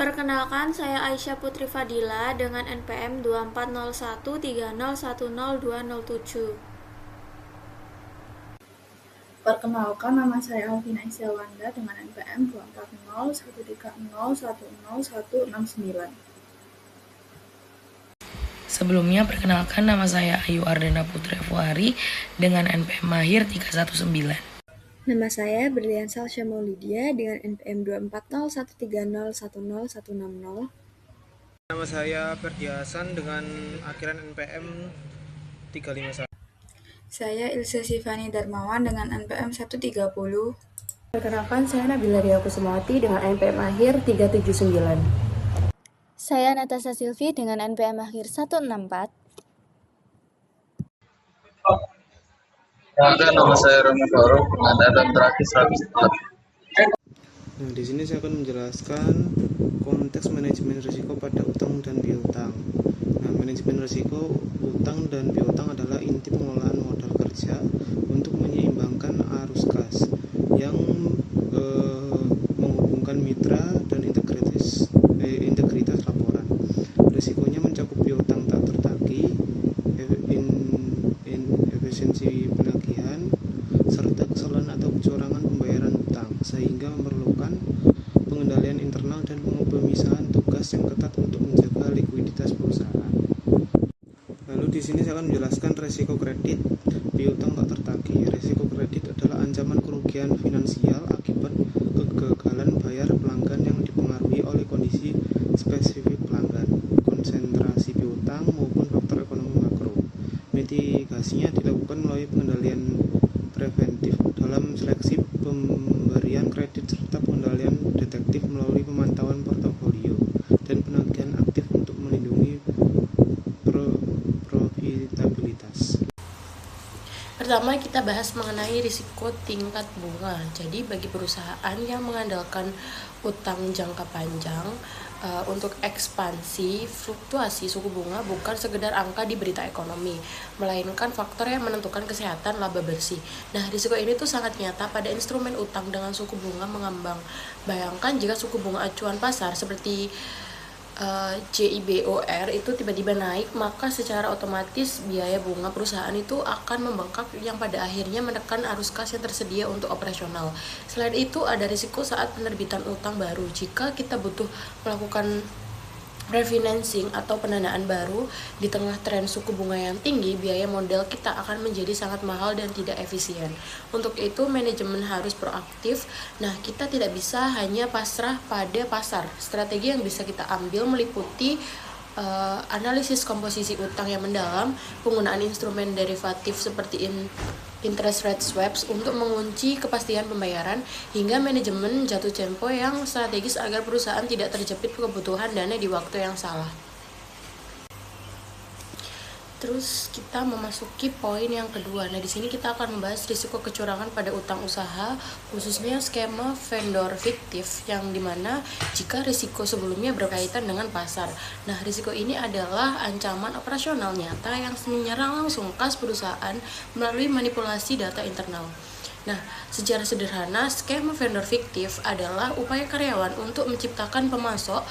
Perkenalkan, saya Aisyah Putri Fadila dengan NPM 240130102007. Perkenalkan, nama saya Alvina Isyawanda dengan NPM 24013010169. Sebelumnya, perkenalkan nama saya Ayu Ardana Putri Fuari dengan NPM Mahir 319. Nama saya Berlian Salsya Maulidia dengan NPM 24013010160. Nama saya Ferdi Hasan dengan akhiran NPM 351. Saya Ilse Sifani Darmawan dengan NPM 130. Perkenalkan, saya Nabila Ria Kusumawati dengan NPM akhir 379. Saya Natasha Silvi dengan NPM akhir 164. Nama saya Romo Faruk dengan NPM terakhir 104. Nah, di sini saya akan menjelaskan konteks manajemen risiko pada utang dan piutang. Nah, manajemen risiko utang dan piutang adalah inti pengelolaan modal kerja untuk menyeimbangkan arus kas yang menghubungkan mitra dan integritas laporan. Risikonya mencakup piutang tak tertagih, efisiensi penagihan, serta kesalahan atau kecurangan pembayaran utang, sehingga memerlukan pengendalian internal dan pemisahan tugas yang ketat untuk menjaga likuiditas perusahaan. Lalu di sini saya akan menjelaskan risiko kredit piutang tak tertagih. Risiko kredit adalah ancaman kerugian finansial akibat kegagalan bayar pelanggan yang dipengaruhi oleh kondisi spesifik pelanggan, konsentrasi piutang maupun faktor ekonomi makro. Mitigasinya dilakukan melalui pengendalian preventif dalam seleksi pemberian kredit serta pengendalian detektif melalui pemantauan portofolio dan penagihan aktif untuk melindungi profitabilitas. Pertama, kita bahas mengenai risiko tingkat bunga. Jadi bagi perusahaan yang mengandalkan utang jangka panjang untuk ekspansi, fluktuasi suku bunga bukan sekedar angka di berita ekonomi, melainkan faktor yang menentukan kesehatan laba bersih. Nah, risiko ini tuh sangat nyata pada instrumen utang dengan suku bunga mengambang. Bayangkan jika suku bunga acuan pasar seperti JIBOR itu tiba-tiba naik, maka secara otomatis biaya bunga perusahaan itu akan membengkak yang pada akhirnya menekan arus kas yang tersedia untuk operasional. Selain itu, ada risiko saat penerbitan utang baru. Jika kita butuh melakukan refinancing atau pendanaan baru di tengah tren suku bunga yang tinggi, biaya modal kita akan menjadi sangat mahal dan tidak efisien. Untuk itu, manajemen harus proaktif. Nah, kita tidak bisa hanya pasrah pada pasar. Strategi yang bisa kita ambil meliputi analisis komposisi utang yang mendalam, penggunaan instrumen derivatif seperti interest rate swaps untuk mengunci kepastian pembayaran, hingga manajemen jatuh tempo yang strategis agar perusahaan tidak terjepit kebutuhan dana di waktu yang salah. Terus kita memasuki poin yang kedua. Nah, di sini kita akan membahas risiko kecurangan pada utang usaha, khususnya skema vendor fiktif, yang dimana jika risiko sebelumnya berkaitan dengan pasar. Nah, risiko ini adalah ancaman operasional nyata yang menyerang langsung kas perusahaan melalui manipulasi data internal. Nah, secara sederhana, skema vendor fiktif adalah upaya karyawan untuk menciptakan pemasok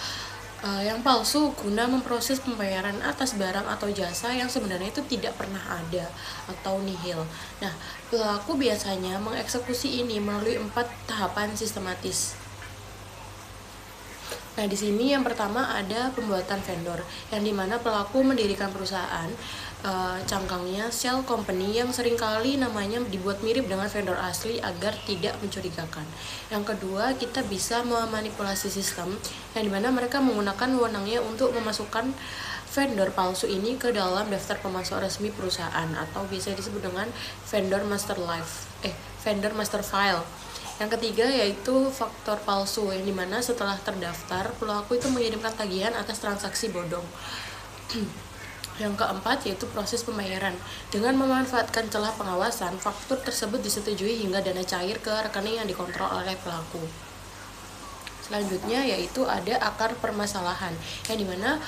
yang palsu guna memproses pembayaran atas barang atau jasa yang sebenarnya itu tidak pernah ada atau nihil. Nah, pelaku biasanya mengeksekusi ini melalui 4 tahapan sistematis. Nah, di sini yang pertama ada pembuatan vendor, yang dimana pelaku mendirikan perusahaan, cangkangnya shell company yang seringkali namanya dibuat mirip dengan vendor asli agar tidak mencurigakan. Yang kedua, kita bisa memanipulasi sistem, yang dimana mereka menggunakan wewenangnya untuk memasukkan vendor palsu ini ke dalam daftar pemasok resmi perusahaan, atau bisa disebut dengan vendor master file. Yang ketiga yaitu faktor palsu, yang dimana setelah terdaftar, pelaku itu mengirimkan tagihan atas transaksi bodong. Yang keempat yaitu proses pembayaran. Dengan memanfaatkan celah pengawasan, faktur tersebut disetujui hingga dana cair ke rekening yang dikontrol oleh pelaku. Selanjutnya yaitu ada akar permasalahan, yang dimana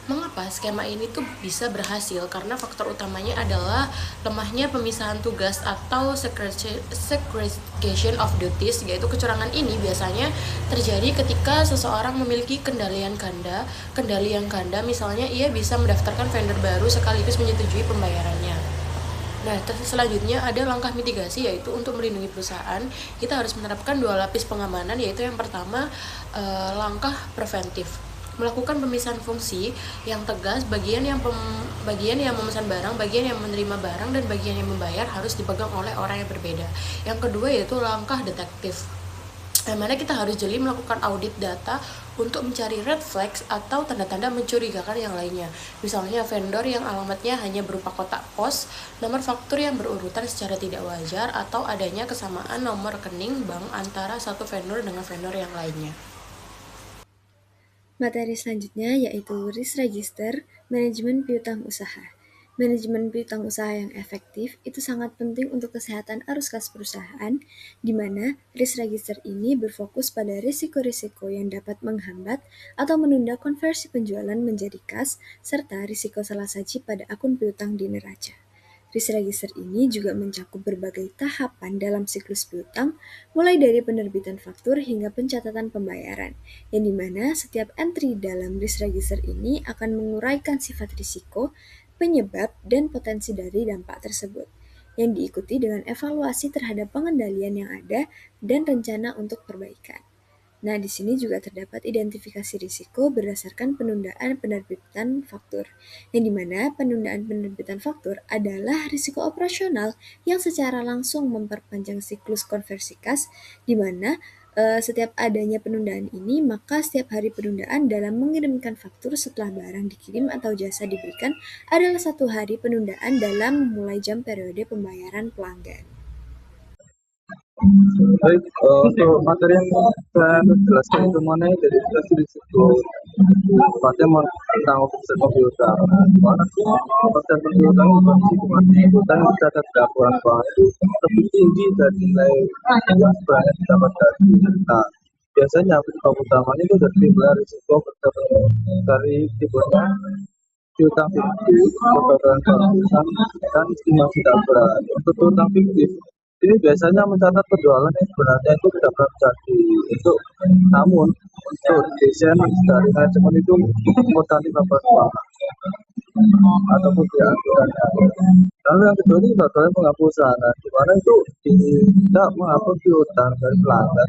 Mengapa skema ini tuh bisa berhasil? Karena faktor utamanya adalah lemahnya pemisahan tugas atau segregation of duties, yaitu kecurangan ini biasanya terjadi ketika seseorang memiliki kendali yang ganda, misalnya ia bisa mendaftarkan vendor baru sekaligus menyetujui pembayarannya. Nah, selanjutnya ada langkah mitigasi, yaitu untuk melindungi perusahaan kita harus menerapkan 2 lapis pengamanan, yaitu yang pertama langkah preventif, melakukan pemisahan fungsi yang tegas. Bagian yang memesan barang, bagian yang menerima barang, dan bagian yang membayar harus dipegang oleh orang yang berbeda. Yang kedua yaitu langkah detektif, yang mana kita harus jeli melakukan audit data untuk mencari red flags atau tanda-tanda mencurigakan yang lainnya. Misalnya vendor yang alamatnya hanya berupa kotak pos, nomor faktur yang berurutan secara tidak wajar, atau adanya kesamaan nomor rekening bank antara satu vendor dengan vendor yang lainnya. Materi selanjutnya yaitu risk register, manajemen piutang usaha. Manajemen piutang usaha yang efektif itu sangat penting untuk kesehatan arus kas perusahaan, di mana risk register ini berfokus pada risiko-risiko yang dapat menghambat atau menunda konversi penjualan menjadi kas, serta risiko salah saji pada akun piutang di neraca. Risk register ini juga mencakup berbagai tahapan dalam siklus piutang, mulai dari penerbitan faktur hingga pencatatan pembayaran, yang dimana setiap entry dalam risk register ini akan menguraikan sifat risiko, penyebab, dan potensi dari dampak tersebut, yang diikuti dengan evaluasi terhadap pengendalian yang ada dan rencana untuk perbaikan. Nah, di sini juga terdapat identifikasi risiko berdasarkan penundaan penerbitan faktur, yang dimana penundaan penerbitan faktur adalah risiko operasional yang secara langsung memperpanjang siklus konversi kas, di mana setiap adanya penundaan ini, maka setiap hari penundaan dalam mengirimkan faktur setelah barang dikirim atau jasa diberikan adalah 1 hari penundaan dalam memulai jam periode pembayaran pelanggan. Baik, untuk materi yang saya jelaskan itu mengenai dari risiko tepatnya tentang piutang. Mana persen piutang piutang yang tercatat dalam laporan keuangan itu lebih tinggi dari nilai yang sebenarnya didapatkan. Nah, biasanya penyebab utamanya itu dari timbulnya risiko dari timbulnya piutang fiktif, kegagalan perusahaan, dan estimasi tak berat. Untuk piutang fiktif ini biasanya mencatat penjualan yang sebenarnya itu tidak pernah terjadi. Namun untuk desain dari manajemen itu importantif ataupun diaturan. Lalu yang kedua ini bagaimana penghapusan, di mana itu tidak menghapus piutang dari pelanggan,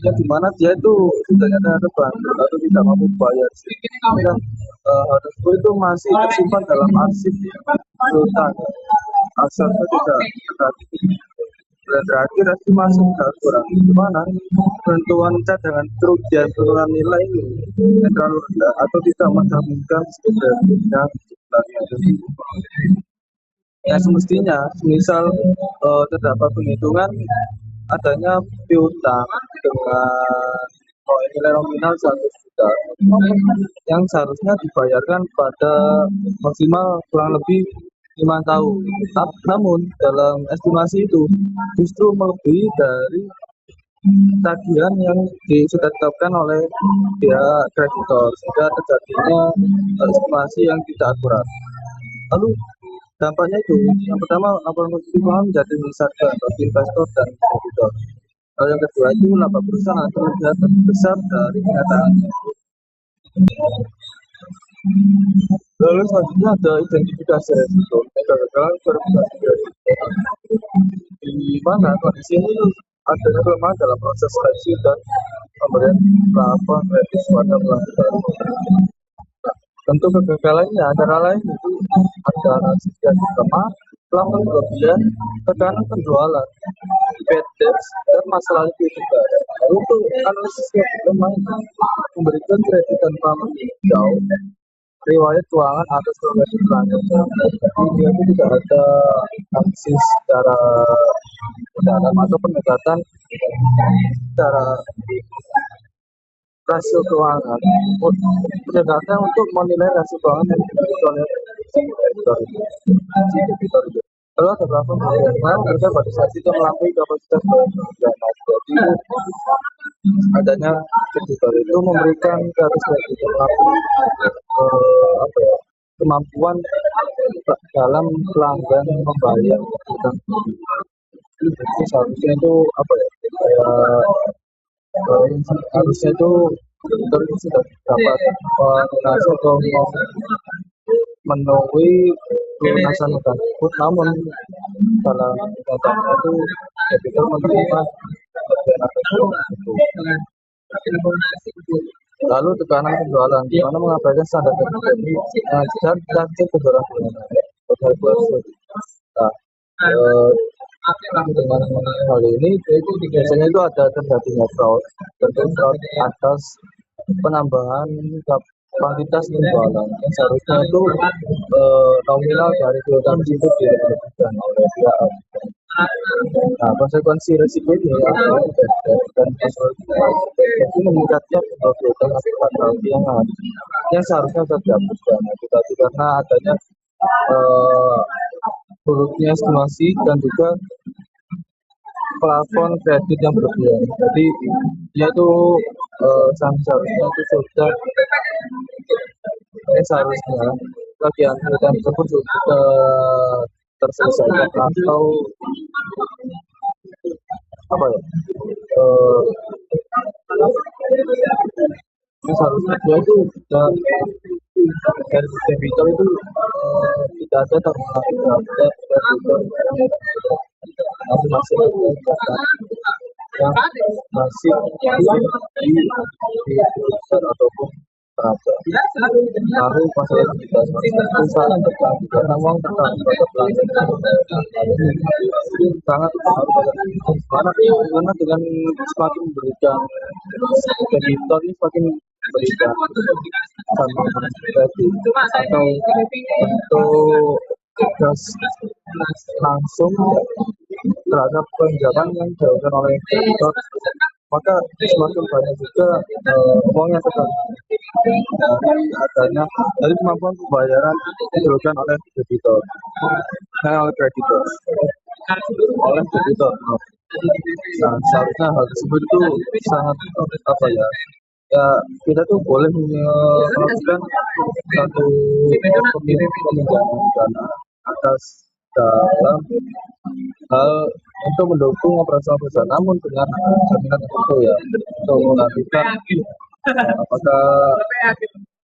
yang dimana dia itu sudah nyata bangkrut atau tidak mampu bayar, dan hal tersebut itu masih tersimpan dalam arsip piutang, asalnya tidak terjadi. Dan terakhir estimasi kurang, di mana penentuan cadangan kerugian penurunan nilai ini yang terlalu rendah atau tidak mencerminkan sebenarnya yang semestinya, misal terdapat penghitungan adanya piutang dengan nilai nominal 1 juta yang seharusnya dibayarkan pada maksimal kurang lebih 5 tahun. Namun dalam estimasi itu justru melebihi dari tagihan yang sudah ditetapkan oleh pihak kreditor, sehingga terjadinya estimasi yang tidak akurat. Lalu dampaknya itu, yang pertama laporan keuangan menjadi menyesatkan bagi investor dan kreditor. Lalu yang kedua itu laba perusahaan akan lebih besar dari kenyataannya. Lalu selanjutnya ada identifikasi resiko. Kegagalan verifikasi resiko, di mana kondisi ini adanya kelemahan dalam proses seleksi dan pemberian laporan kredit pada pelanggan. Tentu kegagalannya antara lain itu ada analisis yang lemah, pelanggan berlebihan, tekanan penjualan, bad debts, dan masalah likuiditas. Untuk analisis yang lemah ini memberikan kredit tanpa menjauh riwayat keuangan atas berbagai pelanggan. Dia itu tidak ada analisis secara mendalam atau pendekatan secara rasio keuangan. Pendekatan untuk menilai rasio keuangan yang dimiliki oleh kreditor. Lalu ada berapa penilaian? Mereka pada saat itu melampaui kapasitas penjualan. Jadi adanya kreditor itu memberikan garis kreditor kemampuan dalam pelanggan membayar utang. Jadi seharusnya itu harusnya itu kreditor itu sudah dapat melunasi atau memenuhi pelunasan utang tersebut, namun dalam nyatanya itu kreditor menerima bagian tersebut. Lalu tekanan penjualan, di mana mengabaikan standar teknologi mengajar target penjualan bulanan. Dengan hal ini biasanya itu ada terjadinya fraud atas penambahan kuantitas penjualan yang seharusnya itu nominal dari piutang tersebut dilakukan oleh pihak. Nah, konsekuensi risiko ini dan itu meningkatnya piutang akibat yang seharusnya sudah dihapuskan. Tetapi karena adanya buruknya estimasi dan juga plafon kredit yang berlebihan. Jadi dia itu seharusnya itu sudah seharusnya bagian piutang tersebut sudah terselesaikan atau seharusnya dia itu sudah dari debitor itu tidak ada terhadap debitor masih yang masih di ataupun terhadap. Lalu masalah likuiditas perusahaan terganggu karena uang terganggu pada pelanggan sangat karena dengan semakin memberikan debitor ini semakin memberikan atau untuk tugas langsung terhadap pinjaman yang dilakukan oleh debitor, maka semakin banyak juga uang yang terganggu adanya dari kemampuan pembayaran yang dilakukan oleh debitor, oleh kreditor, oleh debitor. Nah, seharusnya hal tersebut itu sangat kita tuh boleh melakukan satu peminjaman dana atas dalam hal untuk mendukung operasional perusahaan, namun dengan jaminan tertentu ya, untuk memastikan apakah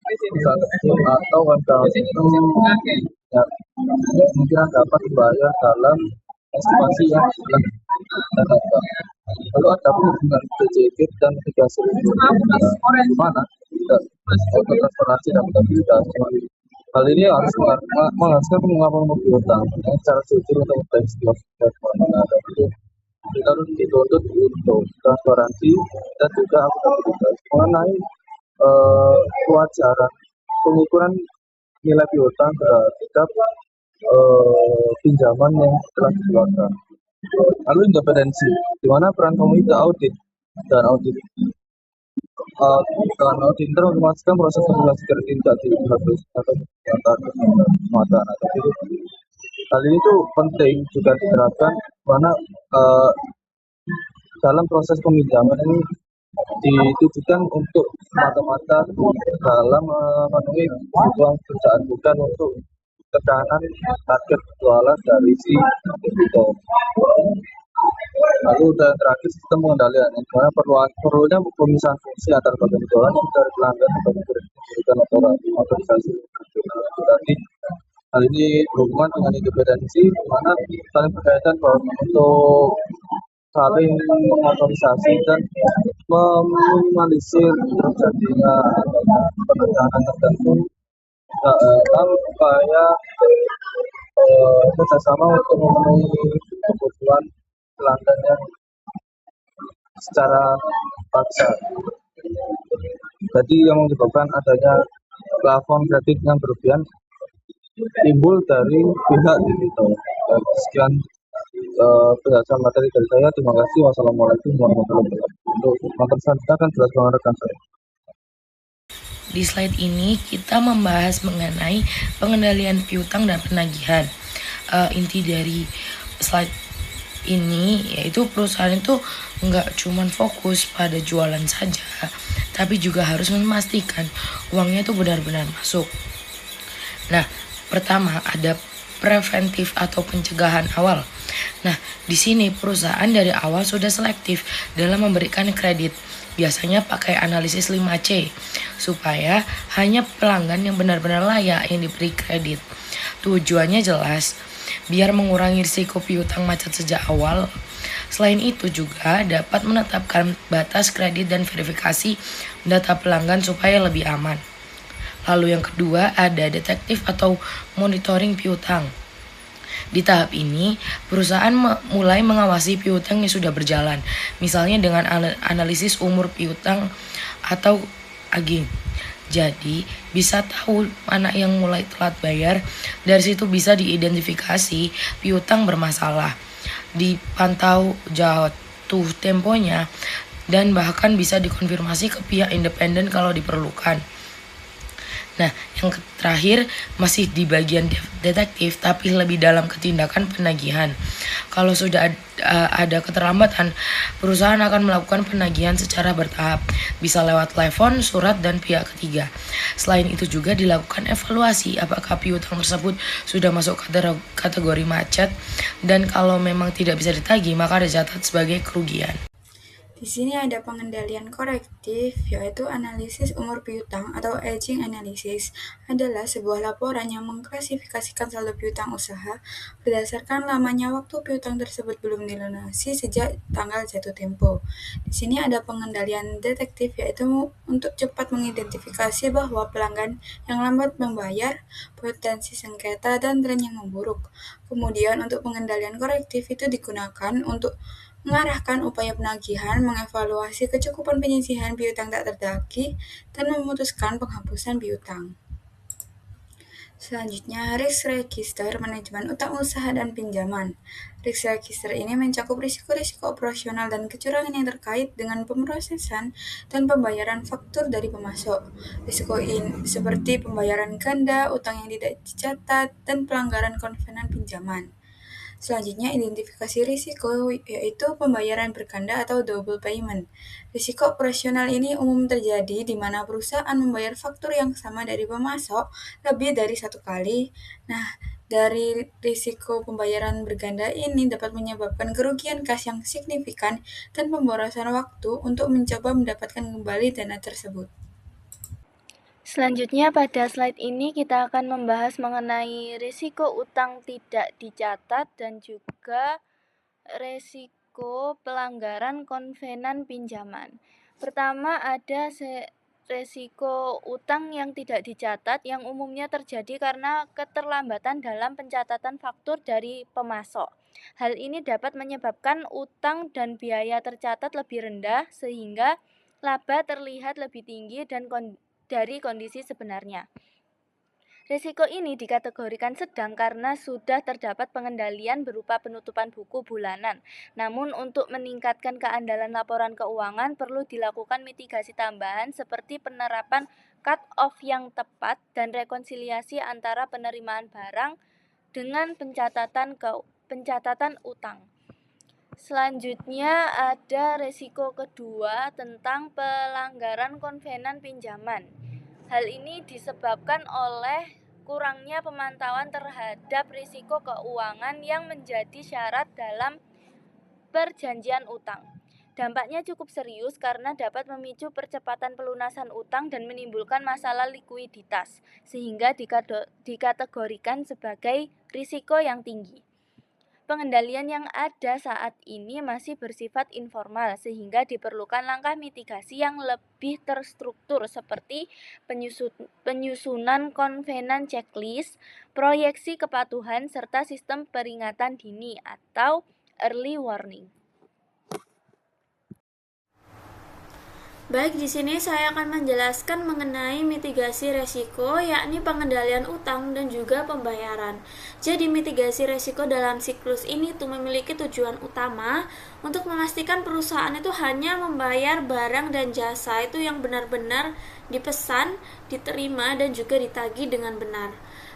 perusahaan tersebut atau umkm itu kemungkinan dapat dibayar dalam estimasi yang sudah ditetapkan. Lalu ada hubungan PJK dan mitigasi risiko, di mana transparansi dan akuntabilitas. Hal ini harus menghasilkan pengakuan piutang yang secara jujur untuk memperbaiki setiap ada itu. Kita harus dituntut untuk transparansi dan juga akuntabilitas mengenai kewajaran pengukuran nilai piutang terhadap pinjaman yang telah dikeluarkan. Lalu independensi, di mana peran komite audit dan audit dengan auditor untuk memastikan proses regulasi kredit tidak dihapus atau penguatan atau itu. Hal ini tuh penting juga diterapkan karena dalam proses peminjaman ini ditujukan untuk semata-mata dalam memenuhi kebutuhan perusahaan, bukan untuk tekanan target penjualan dari si debitor. Lalu dan terakhir sistem pengendalian, yang mana perlunya pemisahan fungsi antara bagian penjualan dari pelanggan dan memberikan otorisasi. Berarti hal ini berhubungan dengan independensi, di mana saling berkaitan bahwa untuk saling mengotorisasi dan meminimalisir terjadinya penegakan tertentu dalam upaya kerjasama untuk memenuhi kebutuhan pelanggan yang secara paksa. Jadi yang menyebabkan adanya plafon kredit yang berlebihan timbul dari pihak debitor. Sekian penjelasan materi dari saya. Terima kasih. Wassalamualaikum warahmatullahi wabarakatuh. Untuk materi selanjutnya akan jelaskan rekan saya. Di slide ini kita membahas mengenai pengendalian piutang dan penagihan. Inti dari slide ini yaitu perusahaan itu nggak cuma fokus pada jualan saja, tapi juga harus memastikan uangnya itu benar-benar masuk. Nah, pertama ada preventif atau pencegahan awal. Nah, di sini perusahaan dari awal sudah selektif dalam memberikan kredit. Biasanya pakai analisis 5C supaya hanya pelanggan yang benar-benar layak yang diberi kredit. Tujuannya jelas, biar mengurangi risiko piutang macet sejak awal. Selain itu juga dapat menetapkan batas kredit dan verifikasi data pelanggan supaya lebih aman. Lalu yang kedua ada detektif atau monitoring piutang. Di tahap ini, perusahaan mulai mengawasi piutang yang sudah berjalan, misalnya dengan analisis umur piutang atau aging. Jadi, bisa tahu mana yang mulai telat bayar, dari situ bisa diidentifikasi piutang bermasalah, dipantau jatuh temponya, dan bahkan bisa dikonfirmasi ke pihak independen kalau diperlukan. Nah, yang terakhir masih di bagian detektif tapi lebih dalam ke tindakan penagihan. Kalau sudah ada keterlambatan, perusahaan akan melakukan penagihan secara bertahap, bisa lewat telepon, surat, dan pihak ketiga. Selain itu juga dilakukan evaluasi apakah piutang tersebut sudah masuk kategori macet, dan kalau memang tidak bisa ditagih maka dicatat sebagai kerugian. Di sini ada pengendalian korektif, yaitu analisis umur piutang atau aging analysis adalah sebuah laporan yang mengklasifikasikan saldo piutang usaha berdasarkan lamanya waktu piutang tersebut belum dilunasi sejak tanggal jatuh tempo. Di sini ada pengendalian detektif, yaitu untuk cepat mengidentifikasi bahwa pelanggan yang lambat membayar, potensi sengketa, dan tren yang memburuk. Kemudian untuk pengendalian korektif itu digunakan untuk mengarahkan upaya penagihan, mengevaluasi kecukupan penyisihan piutang tak terdagih, dan memutuskan penghapusan piutang. Selanjutnya, risk register manajemen utang usaha dan pinjaman. Risk register ini mencakup risiko-risiko operasional dan kecurangan yang terkait dengan pemrosesan dan pembayaran faktur dari pemasok. Risiko ini seperti pembayaran ganda, utang yang tidak dicatat, dan pelanggaran kovenant pinjaman. Selanjutnya, identifikasi risiko, yaitu pembayaran berganda atau double payment. Risiko operasional ini umum terjadi di mana perusahaan membayar faktur yang sama dari pemasok lebih dari satu kali. Nah, dari risiko pembayaran berganda ini dapat menyebabkan kerugian kas yang signifikan dan pemborosan waktu untuk mencoba mendapatkan kembali dana tersebut. Selanjutnya pada slide ini kita akan membahas mengenai risiko utang tidak dicatat dan juga risiko pelanggaran kovenan pinjaman. Pertama ada risiko utang yang tidak dicatat yang umumnya terjadi karena keterlambatan dalam pencatatan faktur dari pemasok. Hal ini dapat menyebabkan utang dan biaya tercatat lebih rendah sehingga laba terlihat lebih tinggi dan dari kondisi sebenarnya. Risiko ini dikategorikan sedang karena sudah terdapat pengendalian berupa penutupan buku bulanan. Namun untuk meningkatkan keandalan laporan keuangan perlu dilakukan mitigasi tambahan seperti penerapan cut-off yang tepat dan rekonsiliasi antara penerimaan barang dengan pencatatan utang. Selanjutnya ada risiko kedua tentang pelanggaran kovenan pinjaman. Hal ini disebabkan oleh kurangnya pemantauan terhadap risiko keuangan yang menjadi syarat dalam perjanjian utang. Dampaknya cukup serius karena dapat memicu percepatan pelunasan utang dan menimbulkan masalah likuiditas, sehingga dikategorikan sebagai risiko yang tinggi. Pengendalian yang ada saat ini masih bersifat informal sehingga diperlukan langkah mitigasi yang lebih terstruktur seperti penyusunan kovenan checklist, proyeksi kepatuhan, serta sistem peringatan dini atau early warning. Baik, di sini saya akan menjelaskan mengenai mitigasi resiko, yakni pengendalian utang dan juga pembayaran. Jadi, mitigasi resiko dalam siklus ini tuh memiliki tujuan utama untuk memastikan perusahaan itu hanya membayar barang dan jasa itu yang benar-benar dipesan, diterima, dan juga ditagih dengan benar.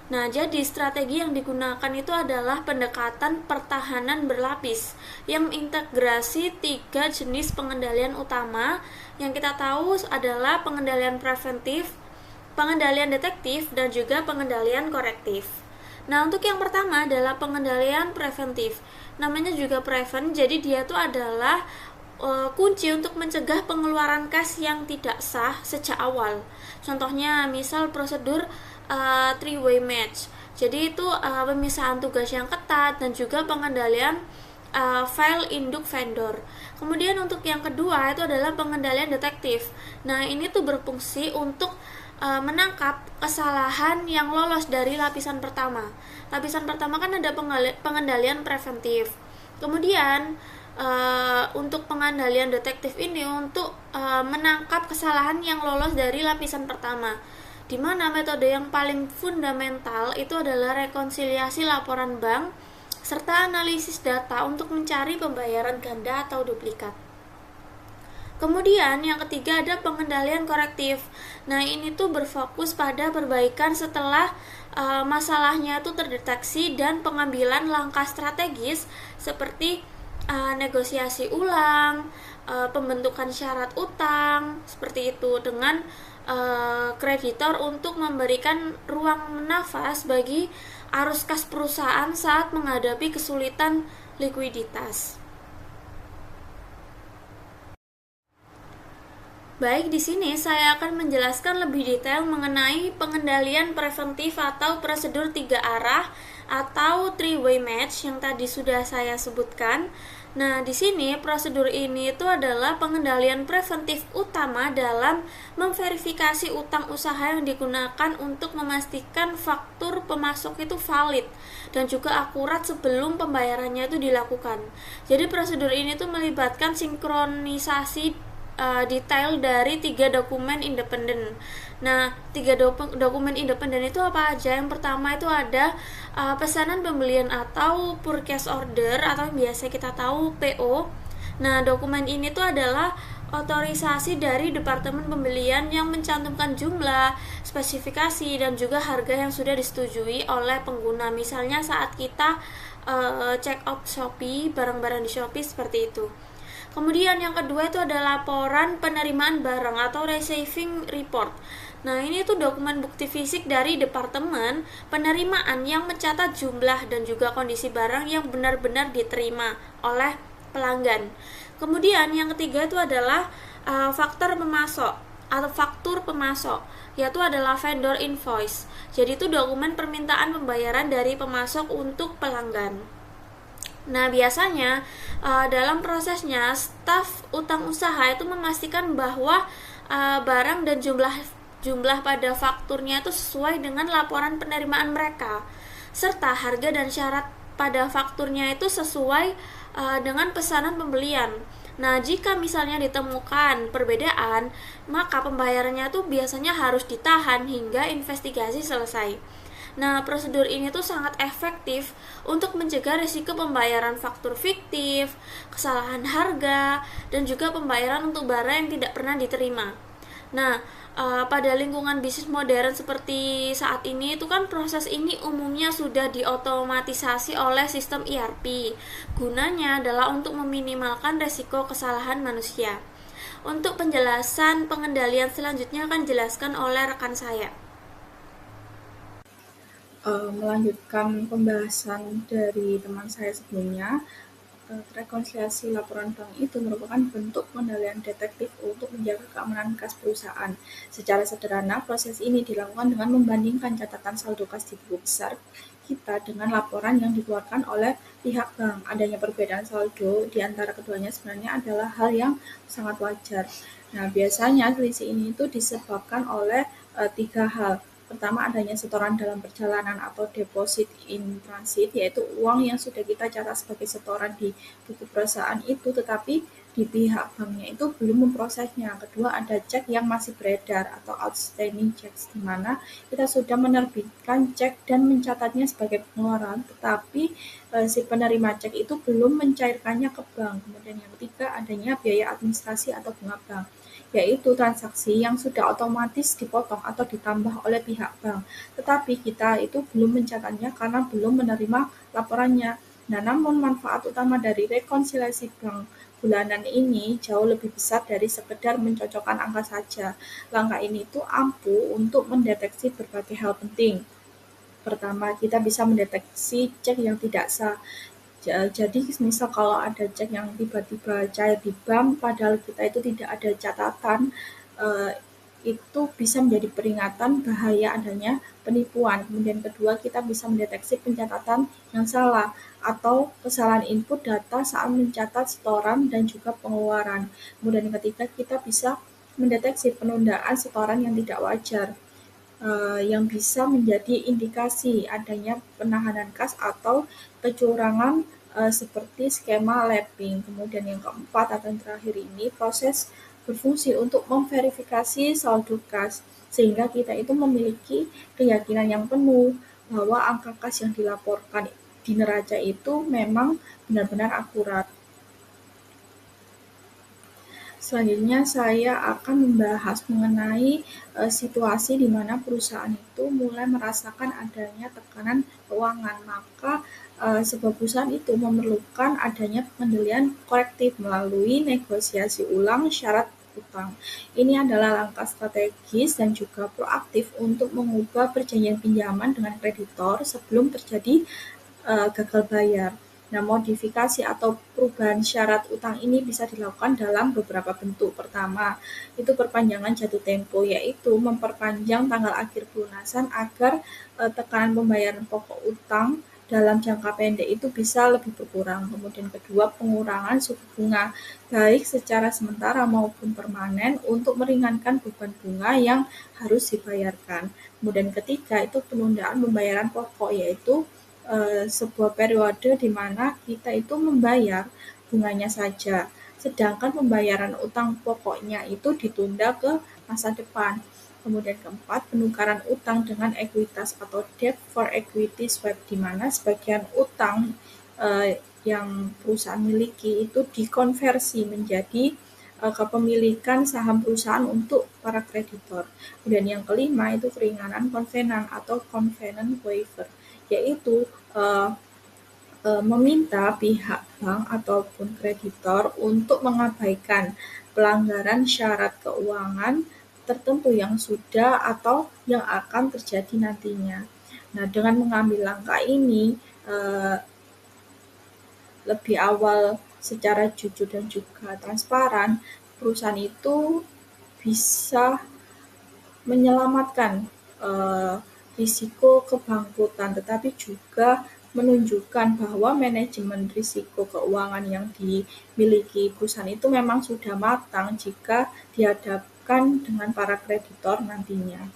Nah, jadi strategi yang digunakan itu adalah pendekatan pertahanan berlapis yang mengintegrasi 3 jenis pengendalian utama yang kita tahu adalah pengendalian preventif, pengendalian detektif, dan juga pengendalian korektif. Nah, untuk yang pertama adalah pengendalian preventif. Namanya juga prevent, jadi dia itu adalah kunci untuk mencegah pengeluaran kas yang tidak sah sejak awal. Contohnya, misal prosedur three-way match. Jadi itu pemisahan tugas yang ketat dan juga pengendalian file induk vendor. Kemudian untuk yang kedua itu adalah pengendalian detektif. Nah, ini tuh berfungsi untuk menangkap kesalahan yang lolos dari lapisan pertama. Lapisan pertama kan ada pengendalian preventif. Kemudian untuk pengendalian detektif ini untuk menangkap kesalahan yang lolos dari lapisan pertama, di mana metode yang paling fundamental itu adalah rekonsiliasi laporan bank serta analisis data untuk mencari pembayaran ganda atau duplikat. Kemudian yang ketiga ada pengendalian korektif. Nah, ini tuh berfokus pada perbaikan setelah masalahnya itu terdeteksi dan pengambilan langkah strategis seperti negosiasi ulang, pembentukan syarat utang, seperti itu dengan kreditor untuk memberikan ruang nafas bagi arus kas perusahaan saat menghadapi kesulitan likuiditas. Baik, di sini saya akan menjelaskan lebih detail mengenai pengendalian preventif atau prosedur 3 arah atau three-way match yang tadi sudah saya sebutkan. Nah, di sini prosedur ini itu adalah pengendalian preventif utama dalam memverifikasi utang usaha yang digunakan untuk memastikan faktur pemasok itu valid dan juga akurat sebelum pembayarannya itu dilakukan. Jadi prosedur ini tuh melibatkan sinkronisasi detail dari 3 dokumen independen. Nah, 3 dokumen independen itu apa aja? Yang pertama itu ada pesanan pembelian atau purchase order atau yang biasa kita tahu PO. Nah, dokumen ini tuh adalah otorisasi dari Departemen Pembelian yang mencantumkan jumlah, spesifikasi, dan juga harga yang sudah disetujui oleh pengguna. Misalnya saat kita check out Shopee, barang-barang di Shopee seperti itu. Kemudian yang kedua itu ada laporan penerimaan barang atau receiving report. Nah, ini tuh dokumen bukti fisik dari departemen penerimaan yang mencatat jumlah dan juga kondisi barang yang benar-benar diterima oleh pelanggan. Kemudian yang ketiga itu adalah faktur pemasok atau faktur pemasok, yaitu adalah vendor invoice. Jadi itu dokumen permintaan pembayaran dari pemasok untuk pelanggan. Nah, biasanya dalam prosesnya staf utang usaha itu memastikan bahwa barang dan jumlah pada fakturnya itu sesuai dengan laporan penerimaan mereka, serta harga dan syarat pada fakturnya itu sesuai dengan pesanan pembelian. Nah, jika misalnya ditemukan perbedaan, maka pembayarannya itu biasanya harus ditahan hingga investigasi selesai. Nah, prosedur ini tuh sangat efektif untuk mencegah risiko pembayaran faktur fiktif, kesalahan harga, dan juga pembayaran untuk barang yang tidak pernah diterima. Nah, pada lingkungan bisnis modern seperti saat ini itu kan proses ini umumnya sudah diotomatisasi oleh sistem ERP. Gunanya adalah untuk meminimalkan risiko kesalahan manusia. Untuk penjelasan pengendalian selanjutnya akan dijelaskan oleh rekan saya. Melanjutkan pembahasan dari teman saya sebelumnya, rekonsiliasi laporan bank itu merupakan bentuk pengendalian detektif untuk menjaga keamanan kas perusahaan. Secara sederhana, proses ini dilakukan dengan membandingkan catatan saldo kas di buku besar kita dengan laporan yang dikeluarkan oleh pihak bank. Adanya perbedaan saldo di antara keduanya sebenarnya adalah hal yang sangat wajar. Nah, biasanya selisih ini itu disebabkan oleh 3 hal. Pertama, adanya setoran dalam perjalanan atau deposit in transit, yaitu uang yang sudah kita catat sebagai setoran di buku perusahaan itu, tetapi di pihak banknya itu belum memprosesnya. Kedua, ada cek yang masih beredar atau outstanding checks, di mana kita sudah menerbitkan cek dan mencatatnya sebagai pengeluaran, tetapi si penerima cek itu belum mencairkannya ke bank. Kemudian yang ketiga, adanya biaya administrasi atau bunga bank. yaitu transaksi yang sudah otomatis dipotong atau ditambah oleh pihak bank. Tetapi kita itu belum mencatatnya karena belum menerima laporannya. Nah, namun manfaat utama dari rekonsiliasi bank bulanan ini jauh lebih besar dari sekedar mencocokkan angka saja. Langkah ini tuh ampuh untuk mendeteksi berbagai hal penting. Pertama, kita bisa mendeteksi cek yang tidak sah. Jadi misal kalau ada cek yang tiba-tiba cair di bank padahal kita itu tidak ada catatan, itu bisa menjadi peringatan bahaya adanya penipuan. Kemudian kedua, kita bisa mendeteksi pencatatan yang salah atau kesalahan input data saat mencatat setoran dan juga pengeluaran. Kemudian yang ketiga, kita bisa mendeteksi penundaan setoran yang tidak wajar, yang bisa menjadi indikasi adanya penahanan kas atau kecurangan seperti skema lapping. Kemudian yang keempat atau yang terakhir ini proses berfungsi untuk memverifikasi saldo kas, sehingga kita itu memiliki keyakinan yang penuh bahwa angka kas yang dilaporkan di neraca itu memang benar-benar akurat. Selanjutnya saya akan membahas mengenai situasi di mana perusahaan itu mulai merasakan adanya tekanan keuangan. Maka sebuah perusahaan itu memerlukan adanya pengendalian korektif melalui negosiasi ulang syarat utang. Ini adalah langkah strategis dan juga proaktif untuk mengubah perjanjian pinjaman dengan kreditor sebelum terjadi gagal bayar. Nah, modifikasi atau perubahan syarat utang ini bisa dilakukan dalam beberapa bentuk. Pertama, itu perpanjangan jatuh tempo, yaitu memperpanjang tanggal akhir pelunasan agar tekanan pembayaran pokok utang dalam jangka pendek itu bisa lebih berkurang. Kemudian kedua, pengurangan suku bunga, baik secara sementara maupun permanen untuk meringankan beban bunga yang harus dibayarkan. Kemudian ketiga, itu penundaan pembayaran pokok, yaitu sebuah periode di mana kita itu membayar bunganya saja, sedangkan pembayaran utang pokoknya itu ditunda ke masa depan. Kemudian keempat, penukaran utang dengan ekuitas atau debt for equity swap, di mana sebagian utang yang perusahaan miliki itu dikonversi menjadi kepemilikan saham perusahaan untuk para kreditor. Kemudian yang kelima itu keringanan konvenan atau covenant waiver, yaitu meminta pihak bank ataupun kreditor untuk mengabaikan pelanggaran syarat keuangan tertentu yang sudah atau yang akan terjadi nantinya. Nah, dengan mengambil langkah ini lebih awal secara jujur dan juga transparan, perusahaan itu bisa menyelamatkan risiko kebangkrutan, tetapi juga menunjukkan bahwa manajemen risiko keuangan yang dimiliki perusahaan itu memang sudah matang jika dihadapkan dengan para kreditor nantinya.